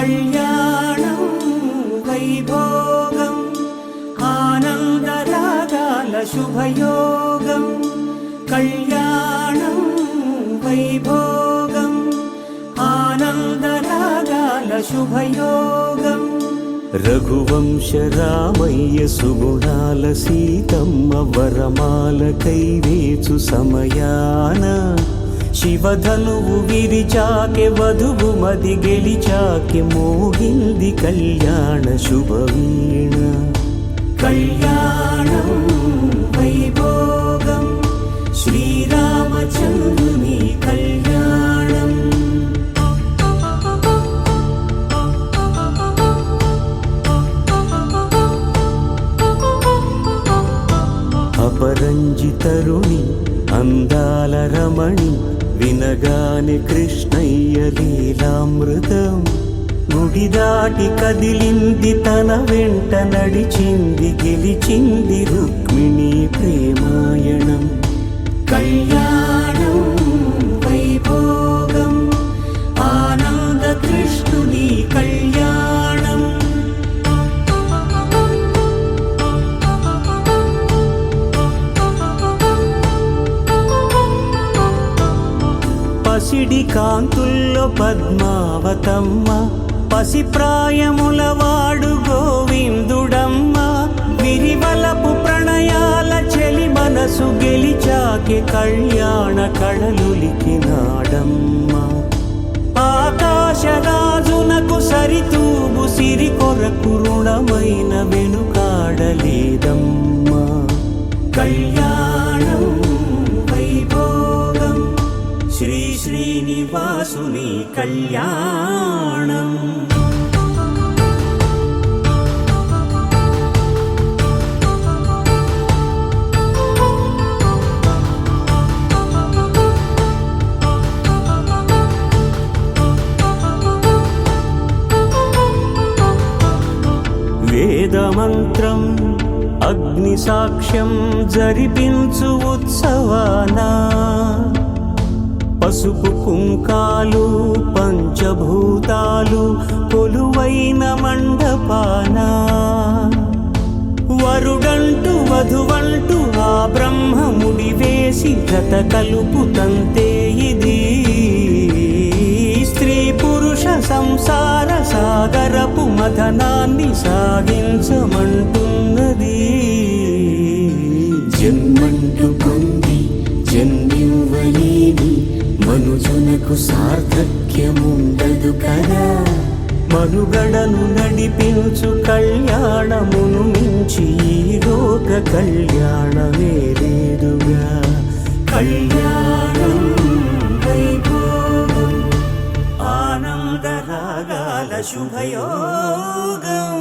కళ్యాణం వైభోగం ఆనందరాగాల శుభయోగం కళ్యాణం వైభోగం ఆనందరాగాల శుభయోగం రఘువంశ రామయ్య సుగుణాల సీతమ్మ వరమాల కైవేచు సమయాన శివధనువు విరిచాకె వధువు మది గెలిచాకె మోగింది కళ్యాణ శుభవీణ కళ్యాణం వైభోగం శ్రీరామచంద్రుని కళ్యాణం అపరంజి తరుణి అందాల రమణి వినగాని కృష్ణయ్య లీలామృతం గుడి దాటి కదిలింది తన వెంట నడిచింది గెలిచింది రుక్మిణి ప్రేమాయణం కళ్యాణం వైభోగం ఆనంద కృష్ణుని కళ్యాణం పసిడి కాంతుల్లో పద్మావతమ్మ పసిప్రాయముల వాడు గోవిందుడమ్మ విరివలపు ప్రణయాల చెలి మనసు గెలిచాకె కళ్యాణ కళలులికినాడమ్మ ఆకాశరాజునకు సరితూగు సిరి కొరకు రుణమైన వెనుకాడలేదమ్మ కళ్యాణం వైభోగం శ్రీ శ్రీనివాసుని కళ్యాణం వేదమంత్రం అగ్ని సాక్ష్యం జరిపించు ఉత్సవానా పసుపు కుంకాలు పంచభూతాలు కొలువైన మండపాన వరుడంటూ వధువంటూ ఆ బ్రహ్మముడి వేసి జత కలుపుతంతే ఇది స్త్రీ పురుష సంసార సాగరపు మథనాన్ని సాగించమంటున్నది జన్మంటూ పొంది జన్మివ్వలేని మనుజునకు సార్థక్యముండదు కదా మనుగడను నడిపించు కళ్యాణమును మించి ఈ లోక కళ్యాణమే లేదుగా కళ్యాణం వైభోగం ఆనందరాగాల శుభయోగం